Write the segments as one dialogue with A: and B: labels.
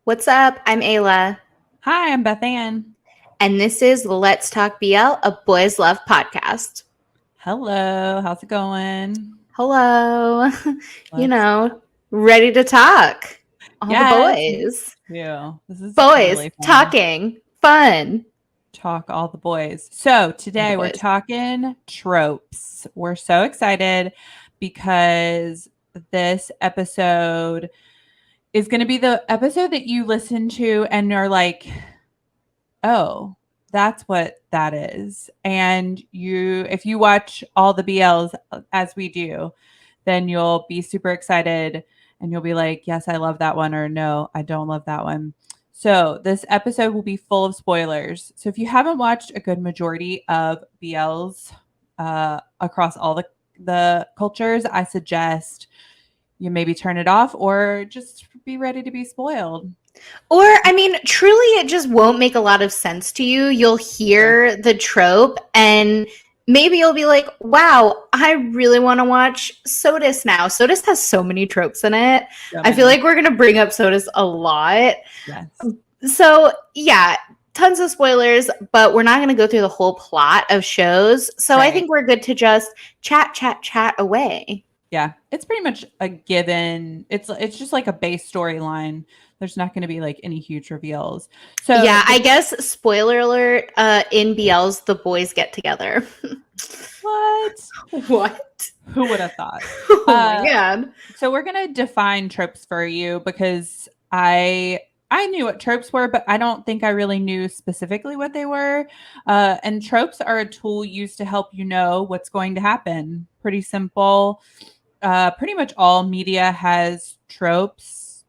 A: What's up? I'm Ayla,
B: Hi, I'm Beth Ann.
A: and this is Let's Talk BL, a Boys Love podcast.
B: Hello, how's it going?
A: Hello. you
B: Let's
A: know, ready to talk. All the
B: Yes, me
A: boys.
B: too. This is
A: Boys
B: really fun.
A: talking. Fun.
B: Talk all the boys. So
A: All the
B: today we're
A: boys.
B: talking tropes. We're so excited because this episode is going to be the episode that you listen to and are like, oh, that's what that is. And if you watch all the BLs as we do, then you'll be super excited and you'll be like, yes, I love that one, or no, I don't love that one. So this episode will be full of spoilers. So if you haven't watched a good majority of BLs across all the cultures, I suggest you maybe turn it off or just be ready to be spoiled.
A: Or, I mean, truly, it just won't make a lot of sense to you. You'll
B: True.
A: hear the trope, and maybe you'll be like, wow, I really want to watch Sodas now. Sodas has so many tropes in it.
B: So
A: I feel
B: many.
A: like we're going to bring up Sodas a lot.
B: Yes.
A: So, yeah, tons of spoilers, but we're not going to go through the whole plot of shows. So, I
B: Right.
A: think we're good to just chat away.
B: Yeah, it's pretty much a given. It's just like a base storyline. There's not going to be like any huge reveals. So
A: Yeah, I guess spoiler alert, in BL's the boys get together.
B: what?
A: What?
B: Who would have thought?
A: Oh my
B: Uh,
A: god.
B: so we're going to define tropes for you because I knew what tropes were, but I don't think I really knew specifically what they were. And tropes are a tool used to help you know what's going to happen. Pretty simple. Pretty much all media has tropes.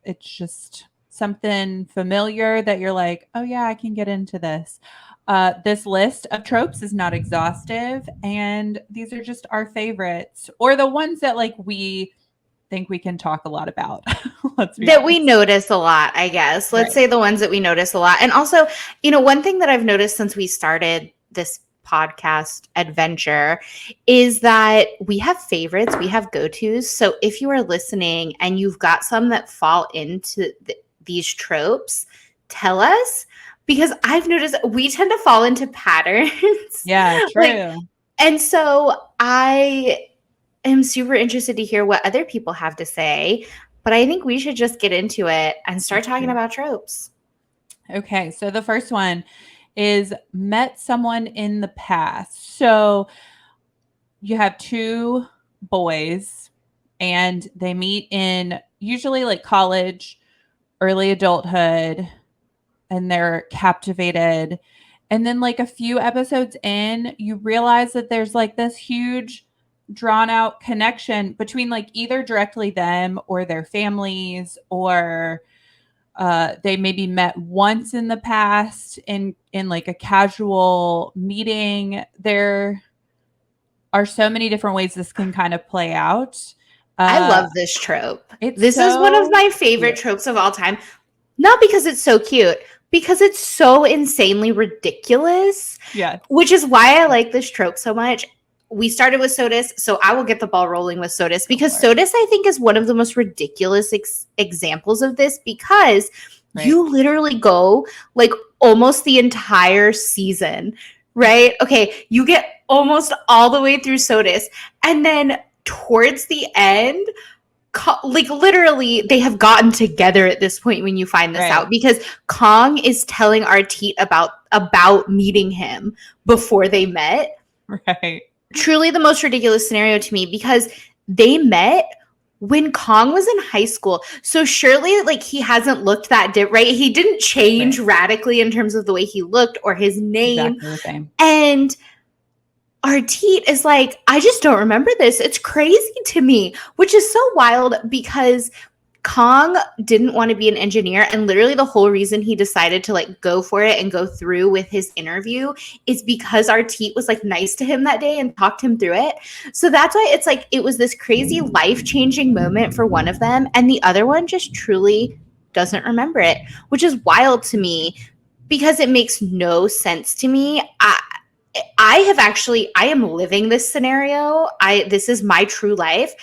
B: It's just something familiar that you're like, oh yeah, I can get into this. This list of tropes is not exhaustive, and these are just our favorites or the ones that like we think we can talk a lot about. Let's be
A: That we
B: honest.
A: notice a lot, I guess. Let's
B: Right.
A: say the ones that we notice a lot. And also, one thing that I've noticed since we started this podcast adventure is that we have favorites, we have go-tos. So if you are listening and you've got some that fall into these tropes, tell us, because I've noticed we tend to fall into patterns.
B: Yeah,
A: like,
B: true.
A: and so I am super interested to hear what other people have to say, but I think we should just get into it and start
B: Let's
A: talking
B: do.
A: about tropes.
B: Okay, so the first one is met someone in the past. So you have two boys and they meet in usually like college, early adulthood, and they're captivated. And then, like a few episodes in, you realize that there's like this huge drawn out connection between like either directly them or their families, or they maybe met once in the past in like a casual meeting. There are so many different ways this can kind of play out.
A: I
B: Uh,
A: love this trope.
B: it's
A: This is one of
B: so
A: my favorite
B: cute.
A: tropes of all time. Not because it's so cute, because it's so insanely ridiculous,
B: Yes.
A: which is why I like this trope so much. We started with Sodus, so I will get the ball rolling with Sodus,
B: Go
A: because
B: for it.
A: Sodus, I think, is one of the most ridiculous examples of this, because
B: Right.
A: you literally go like almost the entire season, right? Okay, you get almost all the way through Sodus, and then towards the end, like literally they have gotten together at this point when you find this
B: Right.
A: out, because Kong is telling Artit about meeting him before they met.
B: Right.
A: Truly the most ridiculous scenario to me, because they met when Kong was in high school. So surely like he hasn't looked that right? He didn't change
B: Right.
A: radically in terms of the way he looked or his name.
B: Exactly the same.
A: And Artit is like, I just don't remember this. It's crazy to me, which is so wild, because Kong didn't want to be an engineer, and literally the whole reason he decided to like go for it and go through with his interview is because Artit was like nice to him that day and talked him through it. So that's why it's like it was this crazy life-changing moment for one of them, and the other one just truly doesn't remember it, which is wild to me because it makes no sense to me. I am living this scenario. This is my true life.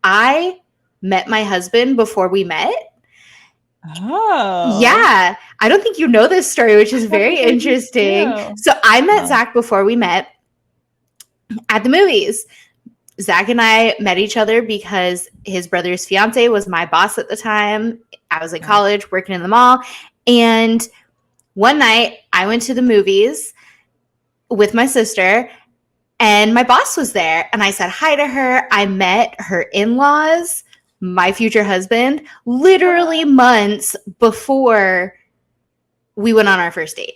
A: I met my husband before we met.
B: Oh,
A: Yeah, I don't think you know this story, which is
B: I don't
A: very
B: think I do
A: interesting.
B: too.
A: So I met
B: Oh,
A: Zach before we met at the movies. Zach and I met each other because his brother's fiance was my boss at the time. I was in
B: okay.
A: college working in the mall. And one night I went to the movies with my sister, and my boss was there. And I said hi to her. I met her in laws, my future husband, literally months before we went on our first date.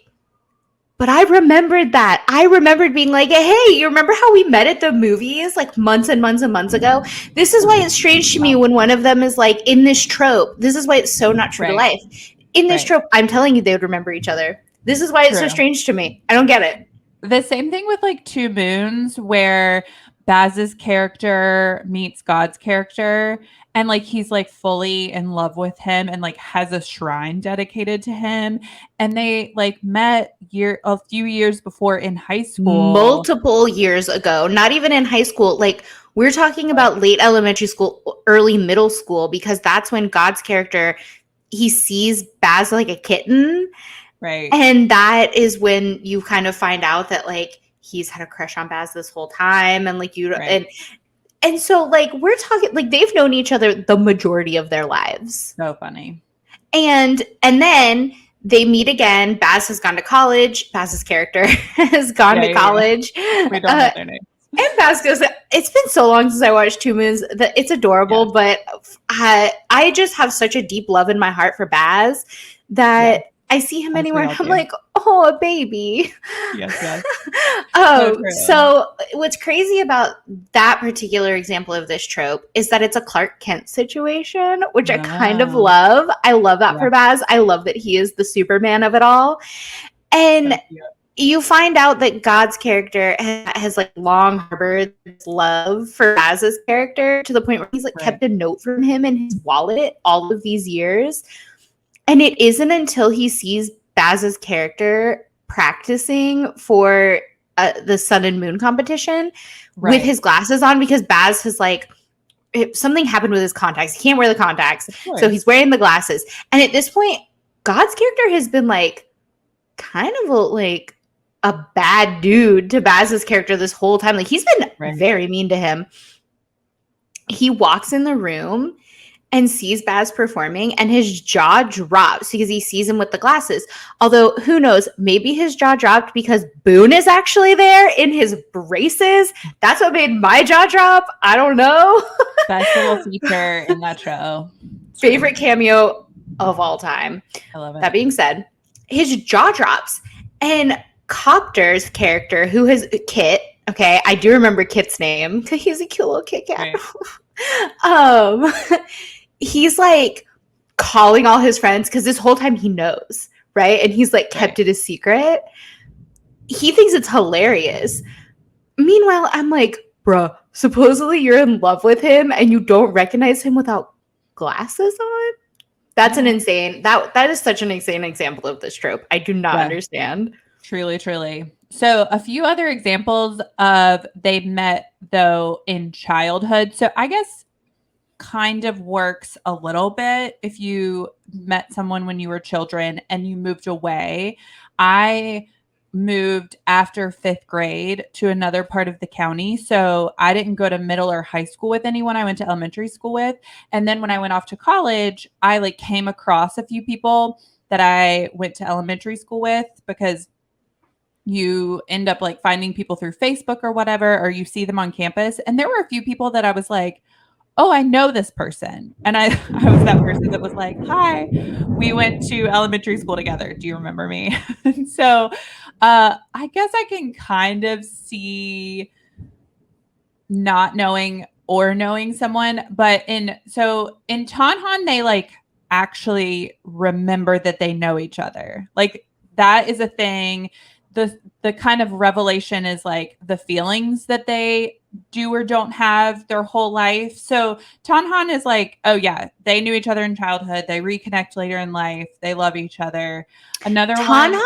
A: But I remembered that. I remembered being like, hey, you remember how we met at the movies like months and months and months ago? This is why it's strange to me
B: Wow.
A: when one of them is like in this trope. This is why it's so not true to
B: Right,
A: life. In this
B: right.
A: trope, I'm telling you, they would remember each other. This is why it's so
B: True.
A: strange to me. I don't get it.
B: The same thing with like Two Moons, where Baz's character meets God's character, and like he's like fully in love with him and like has a shrine dedicated to him. And they like met a few years before in high school.
A: Multiple years ago, not even in high school. Like, we're talking
B: Right.
A: about late elementary school, early middle school, because that's when God's character, he sees Baz like a kitten.
B: Right.
A: And that is when you kind of find out that like he's had a crush on Baz this whole time, and like you
B: Right.
A: and so like we're talking like they've known each other the majority of their lives.
B: So funny.
A: And then they meet again. Baz has gone to college. Baz's character has gone
B: Yeah,
A: to
B: yeah, yeah.
A: college.
B: We don't know their names.
A: And Baz goes, it's been so long since I watched Two Moons that it's adorable,
B: Yes.
A: but I just have such a deep love in my heart for Baz
B: Yeah.
A: that I see him
B: As we
A: anywhere and
B: all
A: I'm
B: do.
A: like, oh, a baby.
B: Yes, yes. So
A: Oh,
B: true.
A: so what's crazy about that particular example of this trope is that it's a Clark Kent situation, which I kind of
B: Oh,
A: love. I love that
B: yeah.
A: for Baz. I love that he is the Superman of it all.
B: So
A: And
B: cute.
A: you find out that God's character has like long harbored this love for Baz's character to the point where he's like
B: Right.
A: kept a note from him in his wallet all of these years. And it isn't until he sees Baz's character practicing for the Sun and Moon competition with
B: Right.
A: his glasses on, because Baz has like something happened with his contacts. He can't wear the contacts,
B: Of
A: so he's
B: course.
A: wearing the glasses. And at this point, God's character has been like kind of like a bad dude to Baz's character this whole time. Like he's been
B: Right.
A: very mean to him. He walks in the room and sees Baz performing, and his jaw drops because he sees him with the glasses. Although, who knows, maybe his jaw dropped because Boone is actually there in his braces. That's what made my jaw drop. I don't know.
B: Best little feature in that show. It's true.
A: Favorite cameo of all time.
B: I love
A: That
B: it.
A: being said, his jaw drops. And Copter's character, who has Kit, okay, I do remember Kit's name because he's a cute little Kit Kat.
B: Right.
A: um, he's like calling all his friends because this whole time he knows, right? And he's like kept
B: Right.
A: it a secret. He thinks it's hilarious. Meanwhile, I'm like, bruh, supposedly you're in love with him and you don't recognize him without glasses on? That's an
B: Yeah.
A: insane that is such an insane example of this trope. I do not
B: Yeah.
A: understand.
B: Truly, truly. So, a few other examples of they met though in childhood. So, I guess kind of works a little bit if you met someone when you were children and you moved away. I moved after 5th grade to another part of the county. So I didn't go to middle or high school with anyone. I went to elementary school with. And then when I went off to college, I like came across a few people that I went to elementary school with, because you end up like finding people through Facebook or whatever, or you see them on campus. And there were a few people that I was like, oh, I know this person. And I, I was that person that was like, hi, we went to elementary school together. Do you remember me? And so I guess I can kind of see not knowing or knowing someone. But in Tanhan, they like actually remember that they know each other. Like that is a thing. The kind of revelation is like the feelings that they do or don't have their whole life. So Tanhan is like, oh yeah, they knew each other in childhood. They reconnect later in life. They love each other. Another one,
A: Tanhan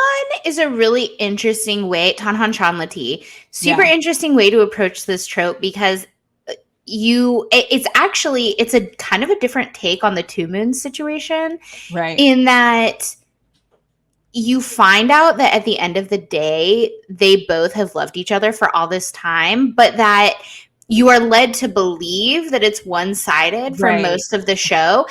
A: is a really interesting way, Tanhan Chanlati, super
B: yeah,
A: interesting way to approach this trope because it's a kind of a different take on the Two Moons situation,
B: Right.
A: in that you find out that at the end of the day, they both have loved each other for all this time, but that you are led to believe that it's one-sided for
B: Right.
A: most of the show.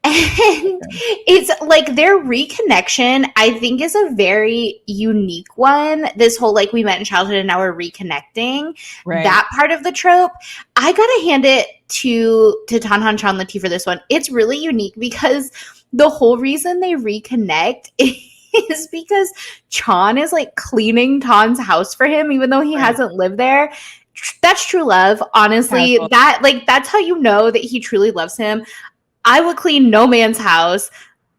A: And
B: Okay.
A: it's like their reconnection, I think, is a very unique one. This whole, like, we met in childhood and now we're reconnecting.
B: Right.
A: That part of the trope, I gotta hand it to Tanhan Chanlati for this one. It's really unique because the whole reason they reconnect is because Chan is like cleaning Tan's house for him, even though he
B: Right.
A: hasn't lived there. That's true love, honestly.
B: Casual.
A: That's how you know that he truly loves him. I would clean no man's house.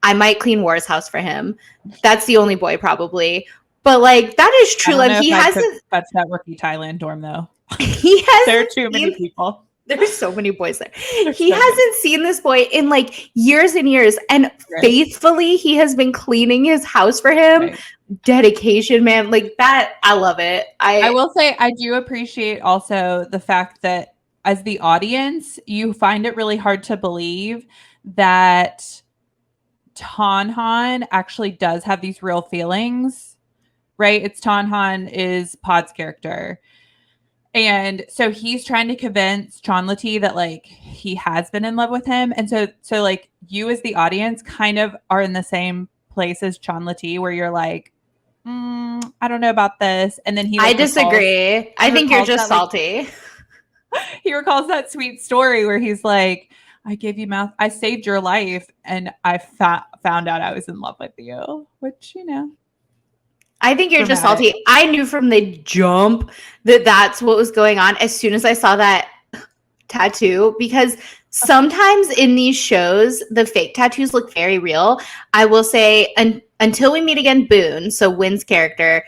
A: I might clean War's house for him. That's the only boy, probably. But like, that is
B: I
A: true
B: don't
A: love.
B: know if
A: He
B: I could
A: hasn't.
B: touch that rookie Thailand dorm though.
A: He
B: There are
A: hasn't
B: too many
A: seen.
B: people.
A: There's so many boys there.
B: There's
A: He
B: so many.
A: hasn't seen this boy in like years and years, and
B: Right.
A: faithfully, he has been cleaning his house for him.
B: Right.
A: Dedication, man. Like that, I love it.
B: I will say I do appreciate also the fact that as the audience, you find it really hard to believe that Tanhan actually does have these real feelings, right? It's Tanhan is Pod's character. And so he's trying to convince Chanlati that like he has been in love with him. And so like you as the audience kind of are in the same place as Chanlati where you're like, I don't know about this. And then he
A: I
B: like
A: disagree. I think you're just
B: that, like,
A: salty.
B: he recalls that sweet story where he's like, I gave you mouth, I saved your life, and I found out I was in love with you, which, you know,
A: I think you're just
B: dramatic.
A: salty. I knew from the jump that that's what was going on as soon as I saw that tattoo, because sometimes in these shows, the fake tattoos look very real. I will say, Until We Meet Again, Boone, so Wynn's character,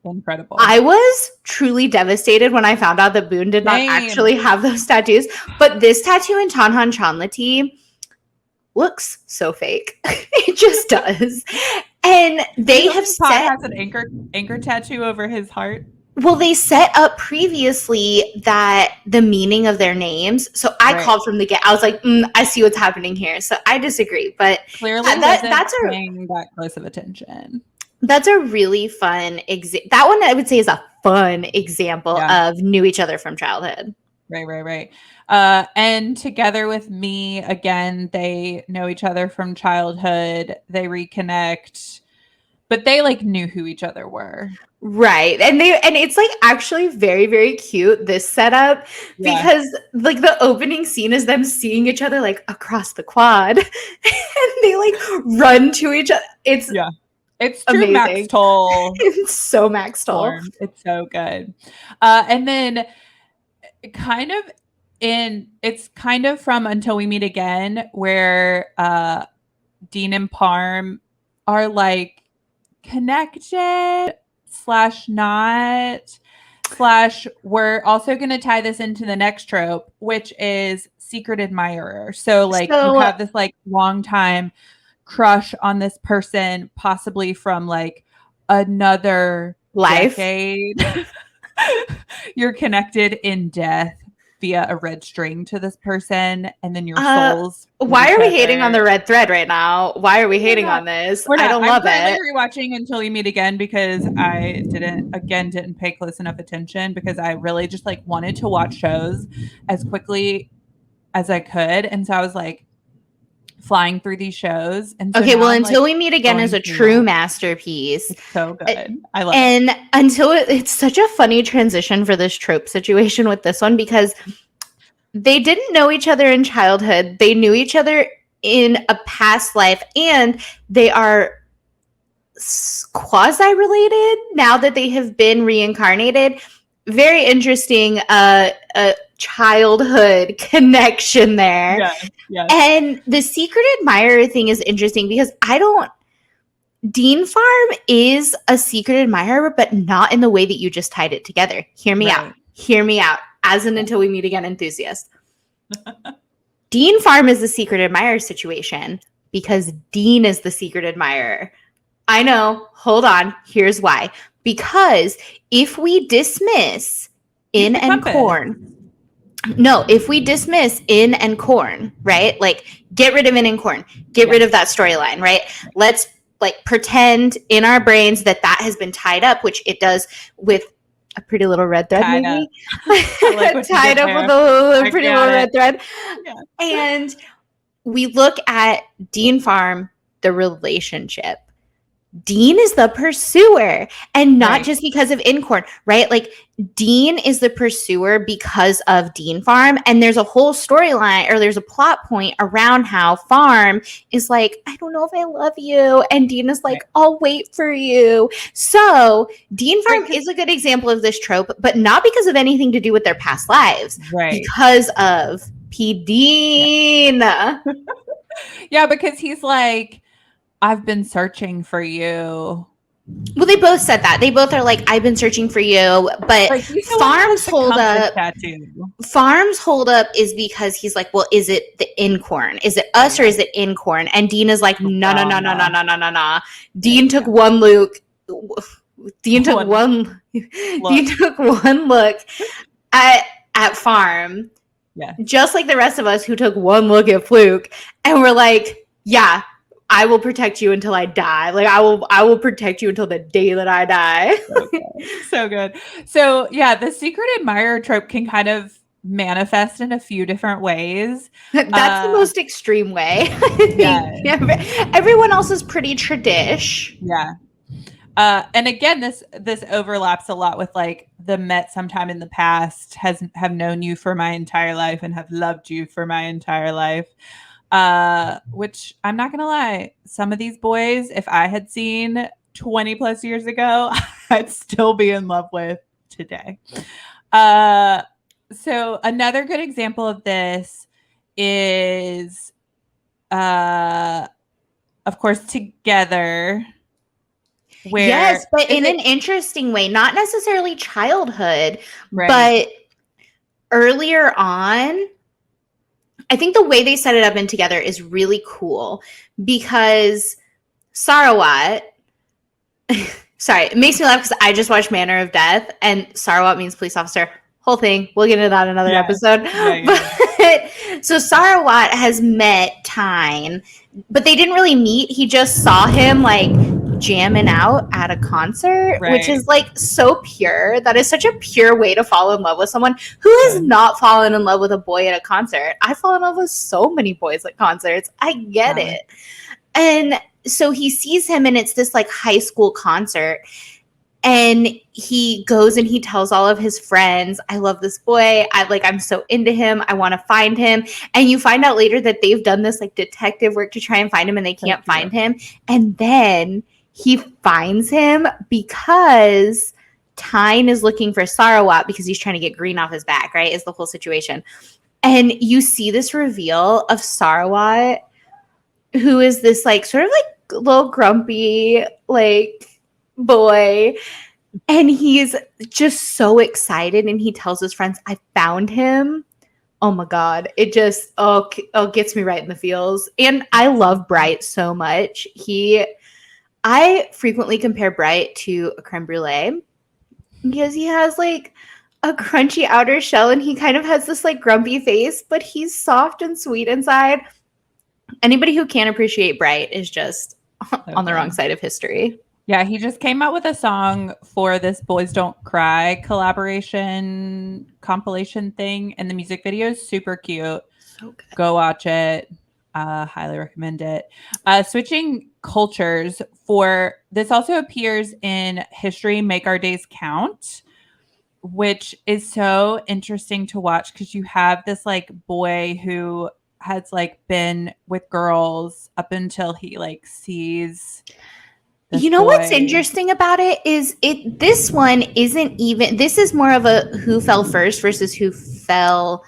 B: Incredible.
A: I was truly devastated when I found out that Boone did not actually have those tattoos. But this tattoo in Tanhan Chanlati looks so fake. It just does. And they have
B: Pod
A: set
B: has an anchor tattoo over his heart.
A: well, they set up previously that the meaning of their names. So I called from the get. I was like, I see what's happening here. So I disagree, but
B: Clearly that's paying that close of attention.
A: That's a really fun that one I would say is a fun example of knew each other from childhood.
B: Right. And Together With Me, again, they know each other from childhood. They reconnect, but they like knew who each other were.
A: Right. And it's like actually very, very cute, this setup, because like the opening scene is them seeing each other like across the quad and they like run to each other. It's
B: true
A: amazing.
B: Max Toll.
A: It's so Max Toll.
B: It's so good. And then it's kind of from Until We Meet Again, where Dean and Parm are like connected / not / we're also going to tie this into the next trope, which is secret admirer. So like you have this like long time crush on this person, possibly from like another
A: life.
B: Decade. You're connected in death via a red string to this person, and then your souls.
A: Why are we hating on the red thread right now? Why are we hating on this? I don't love it.
B: I'm rewatching Until You Meet Again because I didn't pay close enough attention because I really just like wanted to watch shows as quickly as I could, and so I was like flying through these shows. And so
A: Until We Meet Again is a true masterpiece.
B: It's so good. I love
A: it. And it's such a funny transition for this trope situation with this one, because they didn't know each other in childhood. They knew each other in a past life, and they are quasi-related now that they have been reincarnated. Very interesting childhood connection there.
B: Yeah.
A: And the secret admirer thing is interesting because Dean Farm is a secret admirer, but not in the way that you just tied it together. Hear me out. As an Until We Meet Again enthusiast. Dean Farm is the secret admirer situation because Dean is the secret admirer. I know. Hold on. Here's why. Because if we dismiss In and Corn, No, if we dismiss In and Corn, right? Like get rid of In and Corn, get rid of that storyline, right? Let's like pretend in our brains that that has been tied up, which it does with a Pretty Little Red Thread,
B: Tied up.
A: maybe
B: Tied
A: up with a Pretty Little Red Thread.
B: Yeah.
A: And we look at Dean Farm, the relationship. Dean is the pursuer, and not just because of Incorn, right? Like Dean is the pursuer because of Dean Farm, and there's a whole storyline or there's a plot point around how Farm is like, I don't know if I love you, and Dean is like, I'll wait for you. So Dean Farm is a good example of this trope, but not because of anything to do with their past lives, because of P. Dean.
B: Yeah, because he's like, I've been searching for you.
A: Well, they both said that. They both are like, I've been searching for you, but Farm's hold up is because he's like, well, is it the Incorn? Is it us or is it Incorn? And Dean is like, no. Dean took one look. Dean took one look at Farm.
B: Yeah.
A: Just like the rest of us who took one look at Fluke and we're like, yeah, I will protect you until I die. Like I will protect you until the day that I die.
B: So good. So yeah, the secret admirer trope can kind of manifest in a few different ways.
A: That's the most extreme way. Yeah. Everyone else is pretty tradish.
B: Yeah. And again, this overlaps a lot with like the met sometime in the past, have known you for my entire life and have loved you for my entire life. Which I'm not gonna lie, some of these boys, if I had seen 20 plus years ago, I'd still be in love with today. So another good example of this is, of course, Together.
A: Yes, but in an interesting way, not necessarily childhood, but earlier on. I think the way they set it up in Together is really cool because Sarawat, sorry, it makes me laugh because I just watched Manner of Death and Sarawat means police officer. Whole thing. We'll get into that in another episode. But, so Sarawat has met Tyne, but they didn't really meet. He just saw him like jamming out at a concert, which is like so pure. That is such a pure way to fall in love with someone. Who has not fallen in love with a boy at a concert? I fall in love with so many boys at concerts. I get it. And so he sees him and it's this like high school concert. And he goes and he tells all of his friends, I love this boy. I'm so into him. I want to find him. And you find out later that they've done this like detective work to try and find him and they can't find him. And then he finds him because Tyne is looking for Sarawat because he's trying to get green off his back, right? Is the whole situation. And you see this reveal of Sarawat, who is this like sort of like little grumpy like boy. And he's just so excited and he tells his friends, I found him. Oh my God. It just gets me right in the feels. And I love Bright so much. I frequently compare Bright to a creme brulee because he has like a crunchy outer shell and he kind of has this like grumpy face, but he's soft and sweet inside. Anybody who can't appreciate Bright is just on the wrong side of history.
B: Yeah, he just came out with a song for this Boys Don't Cry collaboration compilation thing, and the music video is super cute.
A: So good.
B: Go watch it. Highly recommend it. Switching cultures for this also appears in History Make Our Days Count, which is so interesting to watch because you have this like boy who has like been with girls up until he like sees.
A: You know what's interesting about it is this one isn't even, this is more of a who fell first versus who fell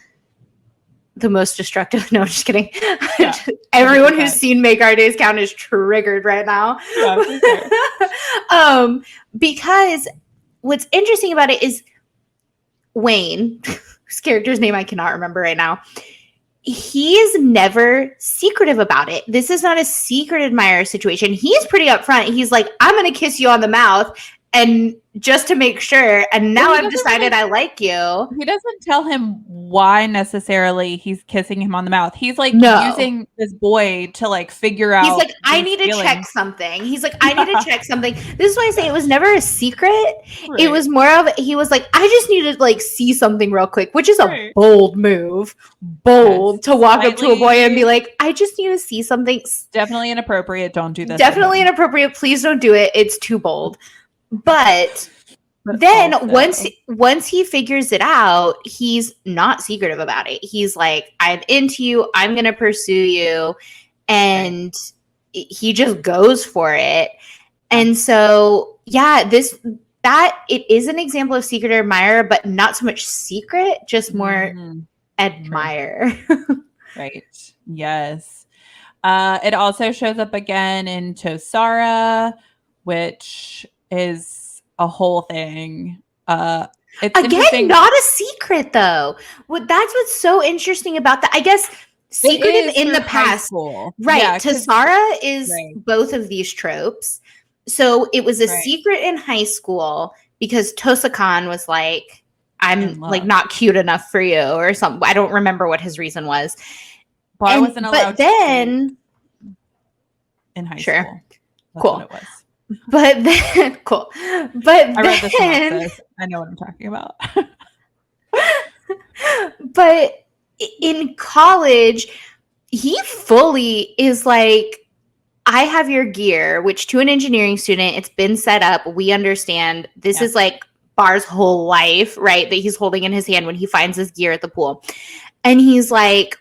A: the most destructive. No, I'm just kidding. Yeah. Everyone who's seen Make Our Days Count is triggered right now. Yeah, because what's interesting about it is Wayne, whose character's name I cannot remember right now, he is never secretive about it. This is not a secret admirer situation. He's pretty upfront. He's like, I'm going to kiss you on the mouth and just to make sure. And now I've decided I like you.
B: He doesn't tell him why necessarily he's kissing him on the mouth. He's like
A: No.
B: using this boy to like figure
A: He's
B: out
A: like, I
B: these
A: need to check
B: feelings.
A: something. He's like, I need to check something. This is why I say it was never a secret. It
B: Right.
A: was more of, he was like, I just need to like see something real quick, which is a
B: Right.
A: bold move.
B: Yes.
A: Bold to walk up to a boy and be
B: Slightly,
A: like, I just need to see something.
B: definitely inappropriate. Don't do this with
A: Definitely
B: him.
A: inappropriate. Please don't do it. It's too bold. But
B: But
A: then
B: also,
A: once he figures it out, he's not secretive about it. He's like, I'm into you. I'm going to pursue you. And he just goes for it. And so, yeah, that it is an example of secret admire, but not so much secret, just more
B: true.
A: admire.
B: Right. Yes. It also shows up again in Tosara, which is a whole thing. It's
A: Again,
B: interesting.
A: not a secret though. That's what's so interesting about that. I guess
B: It
A: secretive
B: is
A: in
B: through
A: the
B: high
A: past.
B: school.
A: Right.
B: Yeah, because
A: Tasara is
B: right,
A: both of these tropes. So it was a
B: right.
A: secret in high school because Tosakan was like, I'm
B: In
A: like
B: love.
A: not cute enough for you or something. I don't remember what his reason was.
B: Bar
A: And
B: wasn't
A: but
B: allowed to date
A: then
B: in high
A: sure.
B: school. That's what
A: Cool.
B: it was.
A: But then cool. But
B: I read the
A: then
B: synopsis. I know what I'm talking about.
A: but in college, he fully is like, I have your gear, which to an engineering student, it's been set up. We understand this is like Bar's whole life, right? That he's holding in his hand when he finds his gear at the pool. And he's like,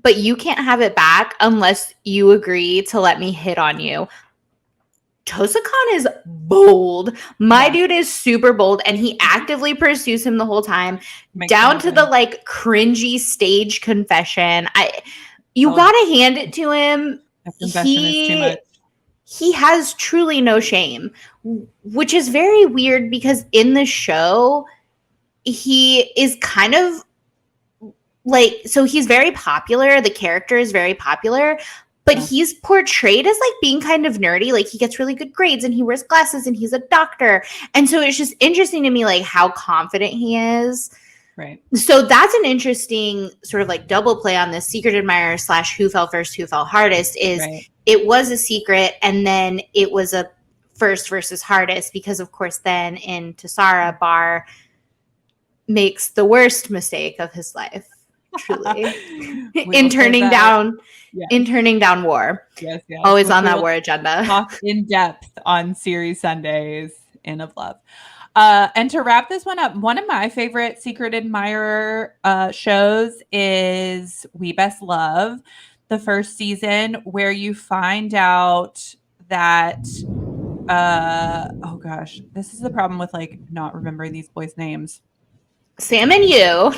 A: but you can't have it back unless you agree to let me hit on you. Tosakan is bold. My dude is super bold, and he actively pursues him the whole time, down to the like cringy stage confession. You gotta hand it to him.
B: A confession is too much.
A: He has truly no shame, which is very weird because in the show, he is kind of like, so he's very popular. The character is very popular, but he's portrayed as like being kind of nerdy. Like he gets really good grades and he wears glasses and he's a doctor. And so it's just interesting to me, like how confident he is.
B: Right.
A: So that's an interesting sort of like double play on this secret admirer / who fell first, who fell hardest is it was a secret. And then it was a first versus hardest because of course, then in Tasara, Bar makes the worst mistake of his life. Truly. in turning down war.
B: Yes.
A: Always on that war agenda.
B: Talk in depth on Series Sundays in Of Love. And to wrap this one up, one of my favorite secret admirer shows is We Best Love, the first season, where you find out that oh gosh, this is the problem with like not remembering these boys' names.
A: Sam and you.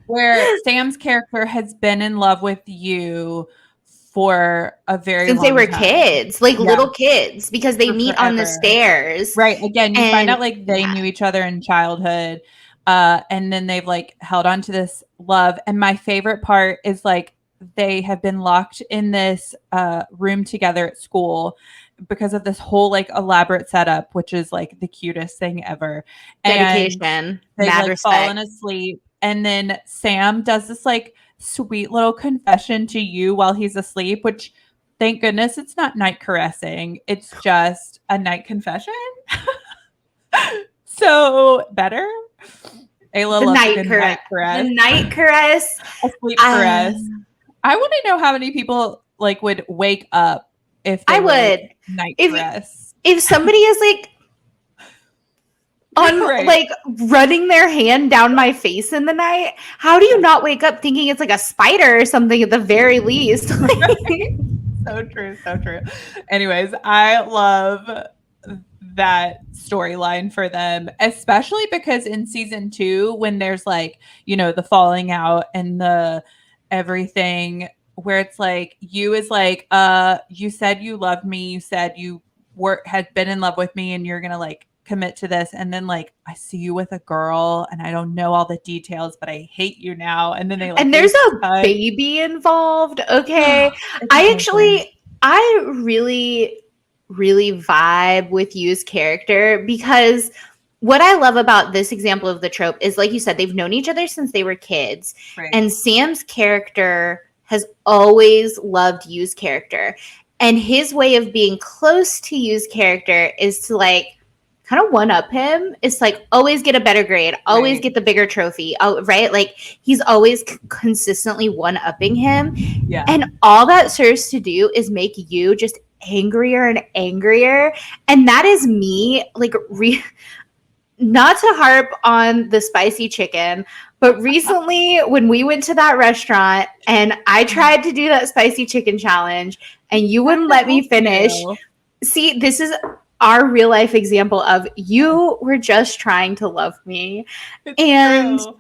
B: Where Sam's character has been in love with you for a very
A: since
B: long
A: they were
B: time.
A: kids, like little kids, because they meet on the stairs.
B: Right. Again, you find out like they knew each other in childhood. And then they've like held on to this love. And my favorite part is like they have been locked in this room together at school because of this whole like elaborate setup, which is like the cutest thing ever.
A: Dedication.
B: And they've like fallen asleep. And then Sam does this like sweet little confession to you while he's asleep, which thank goodness it's not night caressing. It's just a night confession. So better. Ayla loves a good night caress.
A: The night caress.
B: A sleep caress. I want to know how many people like would wake up if they would night caress.
A: If somebody is like on like running their hand down my face in the night, how do you not wake up thinking it's like a spider or something at the very least?
B: So true. Anyways, I love that storyline for them, especially because in season 2, when there's like, you know, the falling out and the everything, where it's like you is like, you said you loved me, you said you had been in love with me, and you're gonna like commit to this, and then like I see you with a girl and I don't know all the details, but I hate you now, and then they like,
A: and there's a baby involved. I really vibe with Yu's character because what I love about this example of the trope is, like you said, they've known each other since they were kids.
B: Right.
A: And Sam's character has always loved Yu's character. And his way of being close to Yu's character is to like kind of one up him. It's like always get a better grade, always
B: Right.
A: get the bigger trophy. Oh, right? Like he's always consistently one upping him.
B: Yeah.
A: And all that serves to do is make you just angrier and angrier. And that is me like not to harp on the spicy chicken, but recently when we went to that restaurant and I tried to do that spicy chicken challenge and you
B: Tried
A: wouldn't
B: to
A: let me
B: help
A: finish.
B: you.
A: See, this is our real life example of you were just trying to love me.
B: It's
A: And
B: true.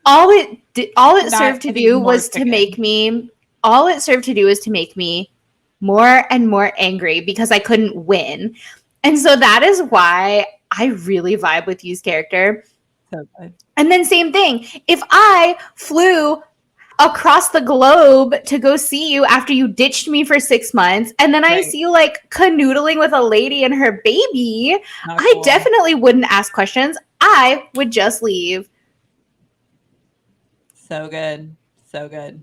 A: all it
B: Not
A: served to
B: getting
A: do
B: more
A: was to make
B: chicken.
A: me all it served to do is to make me more and more angry because I couldn't win. And so that is why I really vibe with Yu's character.
B: So good.
A: And then same thing. If I flew across the globe to go see you after you ditched me for 6 months, and then I
B: Right.
A: see you like canoodling with a lady and her baby,
B: Not
A: I
B: cool.
A: definitely wouldn't ask questions. I would just leave.
B: So good. So good.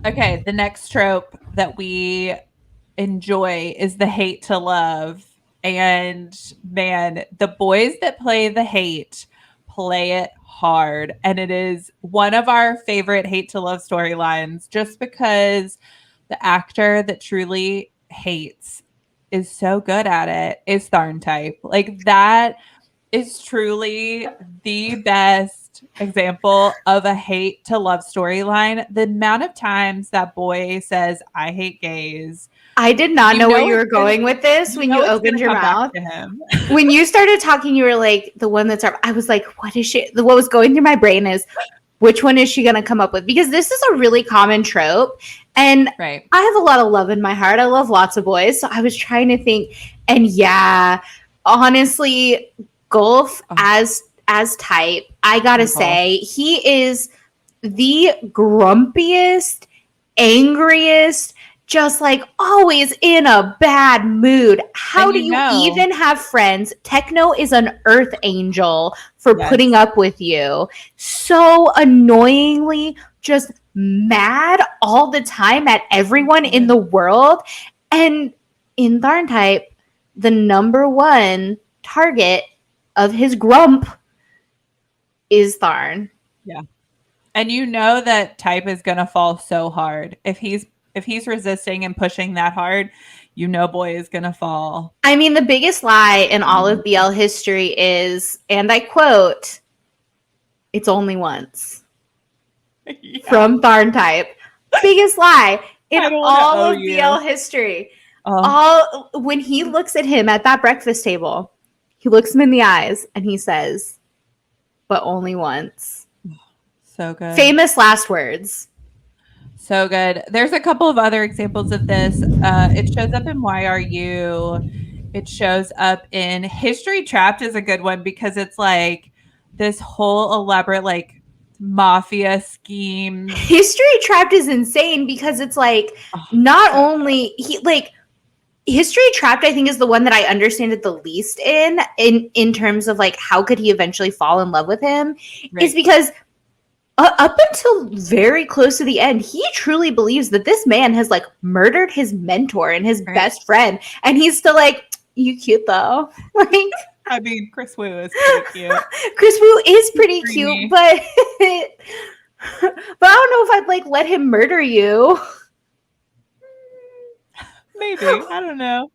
B: Okay, the next trope that we enjoy is the hate to love. And man, the boys that play the hate play it hard. And it is one of our favorite hate to love storylines just because the actor that truly hates is so good at it is Tharn type. Like that is truly the best example of a hate to love storyline. The amount of times that boy says, I hate gays,
A: I did not
B: you
A: know where
B: know
A: you
B: it's
A: were
B: gonna
A: going with this
B: you
A: when
B: know
A: you
B: it's
A: opened
B: gonna
A: your
B: come back
A: mouth.
B: to him.
A: When you started talking, you were like, the one that's up. I was like, what is she? What was going through my brain is, which one is she going to come up with? Because this is a really common trope. And
B: Right.
A: I have a lot of love in my heart. I love lots of boys. So I was trying to think. And yeah, honestly, Golf
B: Oh,
A: as type, I gotta
B: Nicole.
A: say, he is the grumpiest, angriest, just like always in a bad mood. How
B: And
A: do
B: you
A: you
B: know,
A: even have friends? Techno is an earth angel for putting
B: yes.
A: up with you. So annoyingly just mad all the time at everyone in the
B: Good.
A: world. And in Tharn type, the number one target of his grump is Tharn.
B: Yeah. And you know that type is gonna fall so hard. If he's resisting and pushing that hard, you know boy is gonna fall.
A: I mean, the biggest lie in all of BL history is, and I quote, it's only once
B: Yeah.
A: from Tharn type. Biggest lie in
B: I don't want to
A: all
B: owe
A: of BL
B: you.
A: history.
B: Oh,
A: All when he looks at him at that breakfast table, he looks him in the eyes and he says, but only once.
B: so good.
A: Famous last words.
B: So good. There's a couple of other examples of this. It shows up in Why Are You? It shows up in History Trapped is a good one because it's like this whole elaborate like mafia schemes.
A: History Trapped is insane because it's like
B: Oh,
A: not
B: so good.
A: only he like History Trapped, I think, is the one that I understand it the least in terms of like how could he eventually fall in love with him, is
B: Right.
A: because up until very close to the end, he truly believes that this man has like murdered his mentor and his
B: Right.
A: best friend, and he's still like, "You cute though." Like
B: I mean, Chris Wu is pretty cute.
A: Chris Wu is
B: He's
A: pretty cute,
B: dreamy.
A: but but I don't know if I'd like let him murder you.
B: Maybe. I don't know.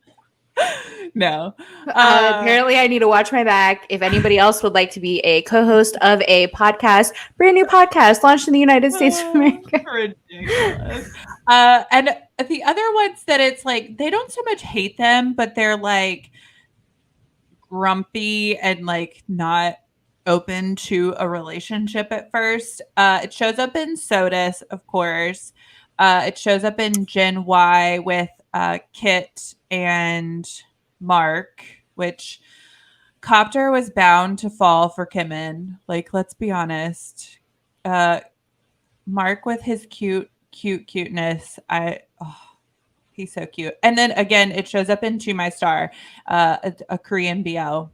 B: No. Uh,
A: Apparently, I need to watch my back. If anybody else would like to be a co-host of a podcast, brand new podcast launched in the United States of America.
B: ridiculous. And the other ones that it's like they don't so much hate them, but they're like grumpy and like not open to a relationship at first. It shows up in Sodus, of course. It shows up in Gen Y with Kit and Mark, which Copter was bound to fall for Kimmin. Like, let's be honest. Uh, Mark with his cuteness. He's so cute. And then again, it shows up in To My Star, a Korean BL.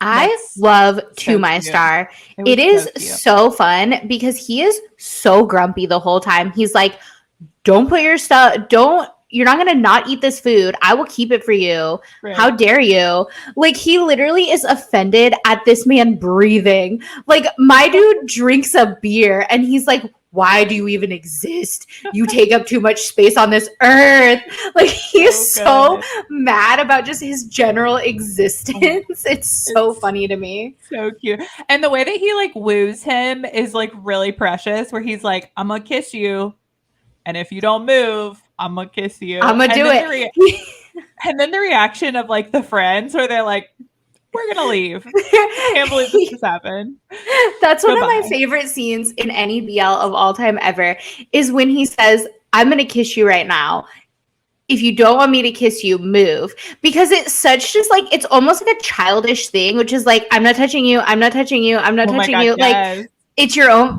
A: I
B: That's
A: love To
B: so
A: My
B: cute.
A: Star.
B: It
A: It
B: was
A: is
B: so cute.
A: so fun because he is so grumpy the whole time. He's like, don't put your stuff, don't, you're not gonna not eat this food. I will keep it for you. How
B: Right.
A: dare you? Like, he literally is offended at this man breathing. Like, my dude drinks a beer and he's like, why do you even exist? You take up too much space on this earth. Like, he
B: So
A: is so
B: good.
A: mad about just his general
B: Oh,
A: existence. It's so
B: it's
A: funny to me.
B: so cute. And the way that he like woos him is like really precious, where he's like, I'm gonna kiss you. And if you don't move, I'm gonna kiss you.
A: I'm gonna
B: And
A: do
B: then
A: it.
B: and then the reaction of like the friends where they're like, we're gonna leave. I can't believe this has happened.
A: That's one of my
B: Goodbye.
A: favorite scenes in any BL of all time ever is when he says, I'm going to kiss you right now. If you don't want me to kiss you, move. Because it's such just like, it's almost like a childish thing, which is like, I'm not touching you. I'm not touching you. I'm not
B: Oh my
A: touching
B: god,
A: you. Like,
B: yes.
A: it's your own,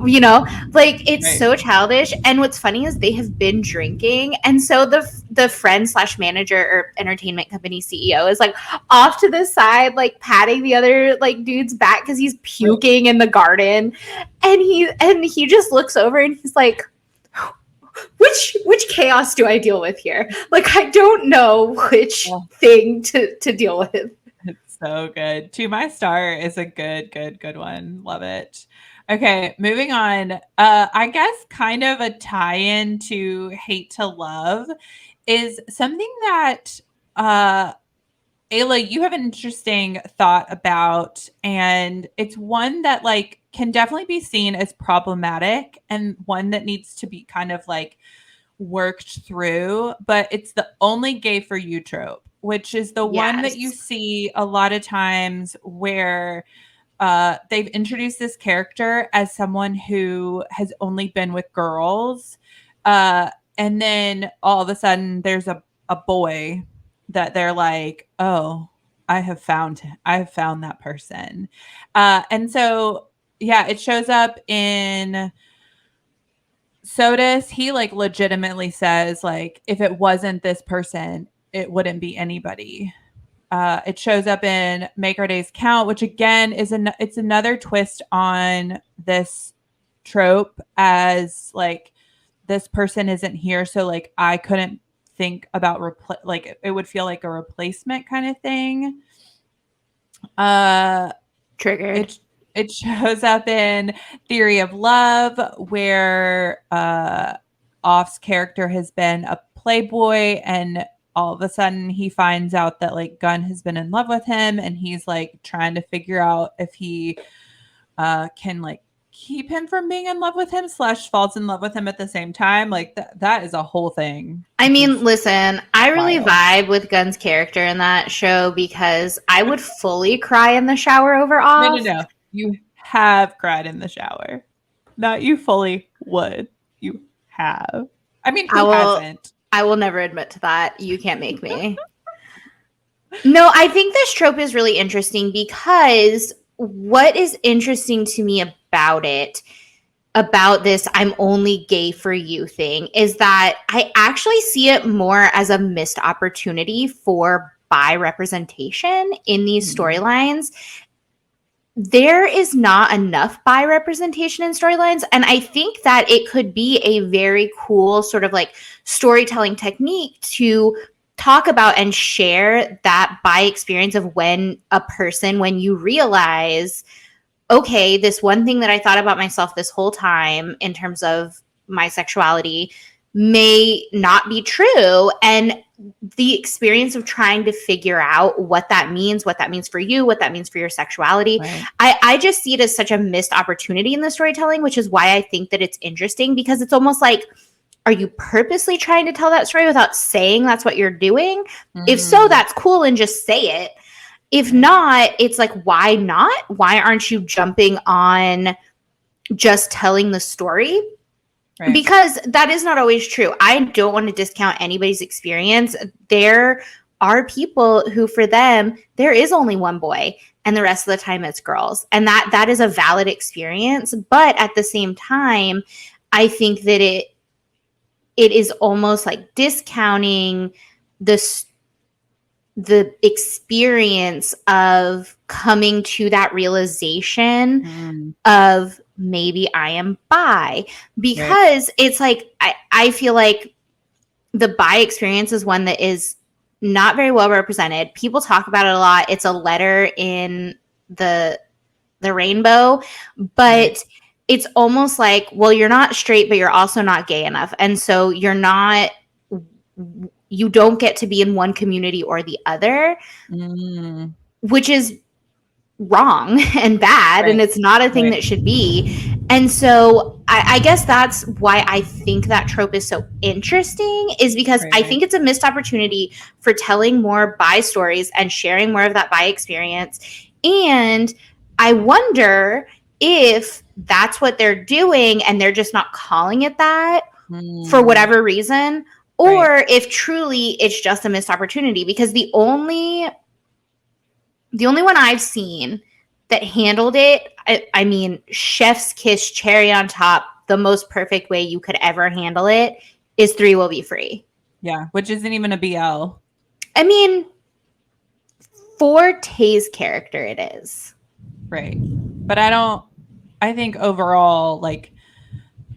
A: like it's
B: Right.
A: so childish. And what's funny is they have been drinking, and so the friend slash manager or entertainment company CEO is like off to the side, like patting the other like dude's back because he's
B: Right.
A: puking in the garden, and he just looks over and he's like, which chaos do I deal with here? Like, I don't know which
B: Oh,
A: thing to deal with.
B: it's so good. To My Star is a good one. Love it. Okay, moving on. I guess kind of a tie-in to Hate to Love is something that Ayla, you have an interesting thought about, and it's one that like can definitely be seen as problematic and one that needs to be kind of like worked through, but it's the only gay for you trope, which is the one that you
A: Yes.
B: see a lot of times where they've introduced this character as someone who has only been with girls. And then all of a sudden there's a boy that they're like, oh, I have found that person. And so yeah, it shows up in Sodus. He like legitimately says like if it wasn't this person, it wouldn't be anybody. It shows up in Make Our Days Count, which again is it's another twist on this trope as like this person isn't here, so like I couldn't think about like it would feel like a replacement kind of thing. Uh,
A: Triggered.
B: it shows up in Theory of Love, where Off's character has been a playboy, and all of a sudden he finds out that like Gunn has been in love with him, and he's like trying to figure out if he can like keep him from being in love with him slash falls in love with him at the same time. Like that is a whole thing,
A: I
B: which
A: mean,
B: is
A: listen, I really
B: wild.
A: vibe with Gunn's character in that show because I would fully cry in the shower over
B: No, no,
A: off.
B: no. You have cried in the shower. Not you fully would. You have. I mean,
A: I
B: who
A: will
B: hasn't?
A: I will never admit to that. You can't make me. No, I think this trope is really interesting because what is interesting to me about this I'm only gay for you thing is that I actually see it more as a missed opportunity for bi representation in these
B: Mm,
A: storylines. There is not enough bi representation in storylines, and I think that it could be a very cool sort of like storytelling technique to talk about and share that bi experience of when you realize, okay, this one thing that I thought about myself this whole time in terms of my sexuality may not be true. And the experience of trying to figure out what that means for you, what that means for your sexuality.
B: right.
A: I just see it as such a missed opportunity in the storytelling, which is why I think that it's interesting because it's almost like, are you purposely trying to tell that story without saying that's what you're doing? If so,
B: Mm,
A: that's cool and just say it. If
B: right.
A: not, it's like, why not? Why aren't you jumping on just telling the story?
B: Right.
A: Because that is not always true. I don't want to discount anybody's experience. There are people who, for them, there is only one boy and the rest of the time it's girls. And that is a valid experience. But at the same time, I think that it is almost like discounting this the experience of coming to that realization
B: Mm,
A: of maybe I am bi,
B: right.
A: because it's like I feel like the bi experience is one that is not very well represented. People talk about it a lot. It's a letter in the rainbow,
B: Right.
A: but it's almost like, well, you're not straight, but you're also not gay enough. And so you don't get to be in one community or the other,
B: Mm,
A: which is wrong and bad, and
B: right.
A: it's not a thing
B: Right.
A: that should be. And so I guess that's why I think that trope is so interesting, is because
B: Right.
A: I
B: Right.
A: think it's a missed opportunity for telling more bi stories and sharing more of that bi experience. And I wonder if that's what they're doing and they're just not calling it that for
B: Mm,
A: whatever reason,
B: right.
A: or if truly it's just a missed opportunity. Because the only one I've seen that handled it, I mean, chef's kiss, cherry on top, the most perfect way you could ever handle it is Three Will Be Free.
B: Yeah. Which isn't even a BL.
A: I mean, for Tay's character, it is.
B: Right. But I think overall, like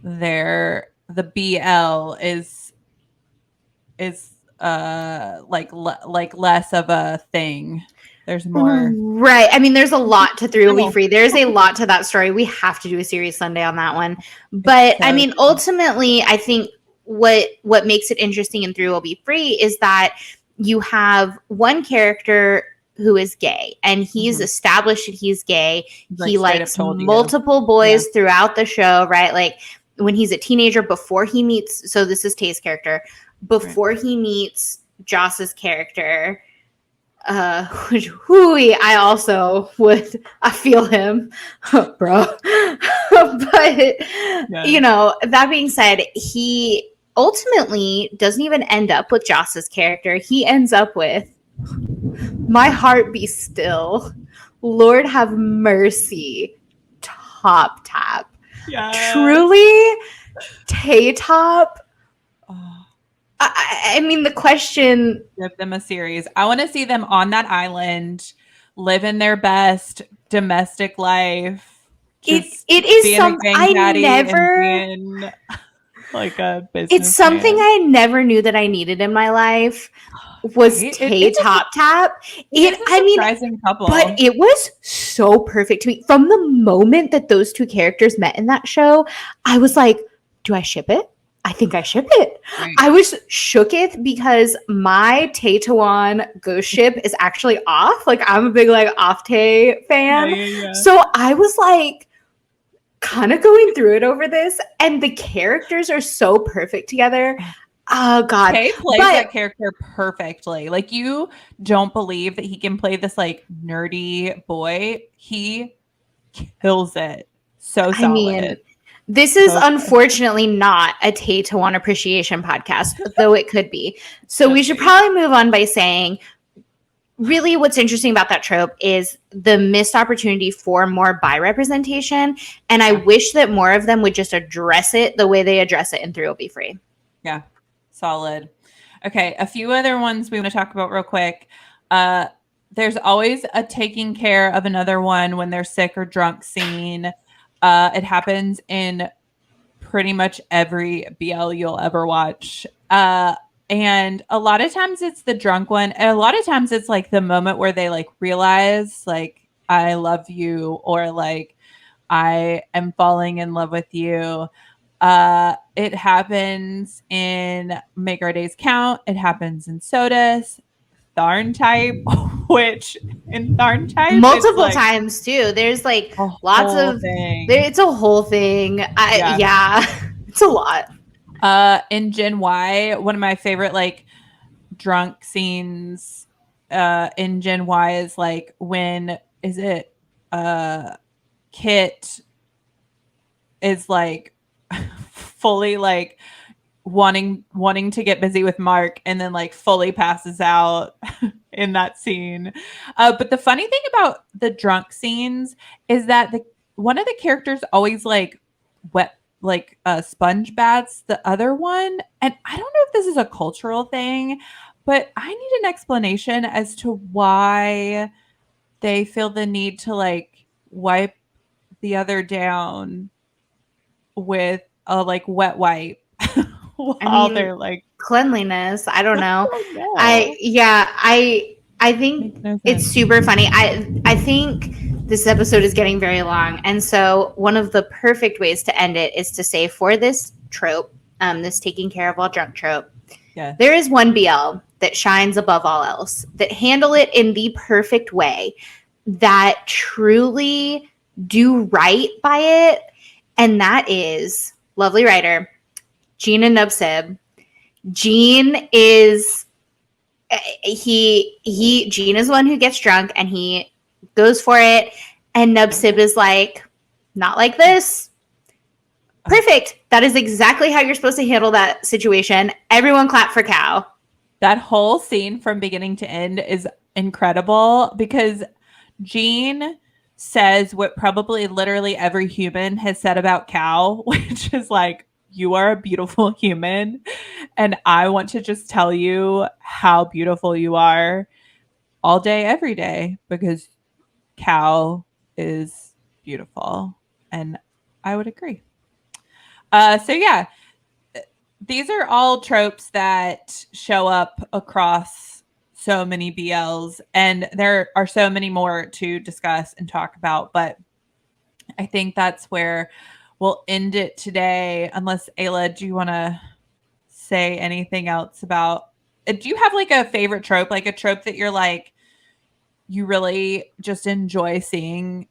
B: the BL is like less of a thing. There's more
A: Right. I mean, there's a lot to Three Will Be
B: subtle.
A: Free. There's a lot to that story. We have to do a series Sunday on that one.
B: It's
A: But I
B: so
A: mean,
B: good.
A: ultimately, I think what makes it interesting in Three Will Be Free is that you have one character who is gay, and he's
B: Mhm.
A: established that he's gay.
B: Like
A: He
B: straight up
A: likes
B: told you.
A: multiple
B: Yeah.
A: boys throughout the show, right? Like when he's a teenager, before he meets, so this is Tay's character,
B: Right.
A: before he meets Joss's character, which hooey, I also would, I feel him, bro. But
B: Yeah.
A: that being said, he ultimately doesn't even end up with Joss's character. He ends up with My Heart Be Still, Lord Have Mercy, Top Tap.
B: Yes.
A: Truly, Tay Top.
B: Oh,
A: I mean, the question,
B: give them a series. I want to see them on that island, living their best domestic life, just
A: it is
B: being a
A: some
B: gang
A: I
B: daddy and
A: never
B: being like a
A: it's something
B: businessman.
A: I never knew that I needed in my life was
B: Right?
A: Tay Top Tap.
B: It is a
A: I mean,
B: surprising
A: but
B: couple.
A: it was so perfect to me. From the moment that those two characters met in that show, I was like, do I ship it? I think I ship it.
B: Right.
A: I was shooketh because my Tay Tawan ghost ship is actually off. Like, I'm a big, like, off Tay
B: Yeah,
A: fan.
B: yeah, yeah.
A: So I was like, kind of going through it over this, and the characters are so perfect together. Oh God.
B: Tay plays
A: But
B: that character perfectly. Like you don't believe that he can play this like nerdy boy. He kills it. So
A: I mean,
B: solid.
A: this is
B: So good.
A: unfortunately not a Tay to One appreciation podcast, though it could be. So we
B: Could
A: should
B: be.
A: probably move on by saying, really what's interesting about that trope is the missed opportunity for more bi representation. And I
B: Yeah.
A: wish that more of them would just address it the way they address it in Three Will Be Free.
B: Yeah. Solid. Okay, a few other ones we want to talk about real quick. Uh there's always a taking care of another one when they're sick or drunk scene. It happens in pretty much every BL you'll ever watch. And a lot of times it's the drunk one. And a lot of times it's like the moment where they like realize like I love you or like I am falling in love with you. It happens in Make Our Days Count. It happens in Sodas, Tharn type, which in Tharn type it's
A: Multiple
B: like
A: times too. There's like
B: a
A: lots
B: whole
A: of
B: thing.
A: it's a whole thing.
B: Yeah.
A: Yeah, it's a lot.
B: In Gen Y, one of my favorite like drunk scenes in Gen Y is like when is it uh Kit is like fully like wanting to get busy with Mark and then like fully passes out in that scene. But the funny thing about the drunk scenes is that the one of the characters always like wet like sponge baths the other one. And I don't know if this is a cultural thing, But I need an explanation as to why they feel the need to like wipe the other down with a like wet wipe
A: I
B: while
A: mean,
B: they're like,
A: cleanliness. I don't
B: I
A: know.
B: don't know.
A: I think
B: Makes no
A: it's
B: sense.
A: super funny. I think this episode is getting very long, and so one of the perfect ways to end it is to say for this trope, this taking care of all drunk trope,
B: Yeah.
A: there is one BL that shines above all else, that handle it in the perfect way, that truly do right by it, and that is lovely writer Gene and Nubsib. Gene is Gene is the one who gets drunk and he goes for it, and Nubsib is like, not like this. Perfect. That is exactly how you're supposed to handle that situation. Everyone clap for Cow.
B: That whole scene from beginning to end is incredible because Gene says what probably literally every human has said about Cal, which is like, you are a beautiful human. And I want to just tell you how beautiful you are all day, every day, because Cal is beautiful. And I would agree. So, yeah, these are all tropes that show up across so many BLs, and there are so many more to discuss and talk about. But I think that's where we'll end it today. Unless Ayla, do you want to say anything else about? Do you have like a favorite trope, like a trope that you're like you really just enjoy seeing,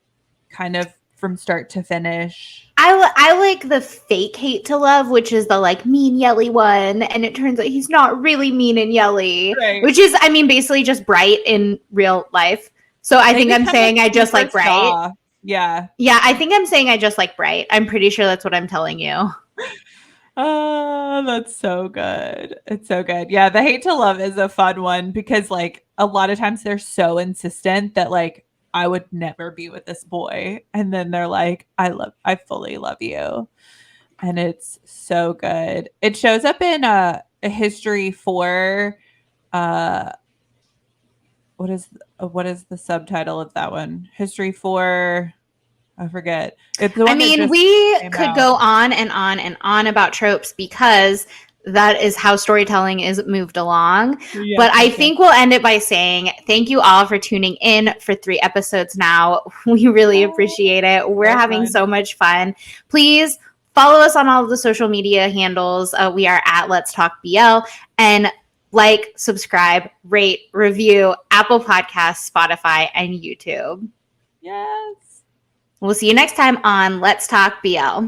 B: kind of from start to finish?
A: I like the fake hate to love, which is the like mean yelly one, and it turns out he's not really mean and yelly,
B: Right.
A: which is, I mean, basically just Bright in real life. So I
B: They
A: think I'm
B: become like
A: saying I just
B: super
A: like Bright.
B: soft. Yeah.
A: Yeah, I think I'm saying I just like Bright. I'm pretty sure that's what I'm telling you.
B: Oh, that's so good. It's so good. Yeah, the hate to love is a fun one because like a lot of times they're so insistent that like I would never be with this boy. And then they're like, I fully love you. And it's so good. It shows up in a history for uh what is the subtitle of that one? History for I forget. It's the
A: I
B: one that
A: mean,
B: just
A: we
B: came
A: could
B: out.
A: go on and on and on about tropes because that is how storytelling is moved along.
B: Yes,
A: But I
B: yes, yes.
A: think we'll end it by saying thank you all for tuning in for 3 episodes now. We really appreciate it. We're
B: So
A: having
B: fun.
A: so much fun. Please follow us on all of the social media handles. We are at Let's Talk BL, and like, subscribe, rate, review Apple Podcasts, Spotify, and YouTube.
B: Yes.
A: We'll see you next time on Let's Talk BL.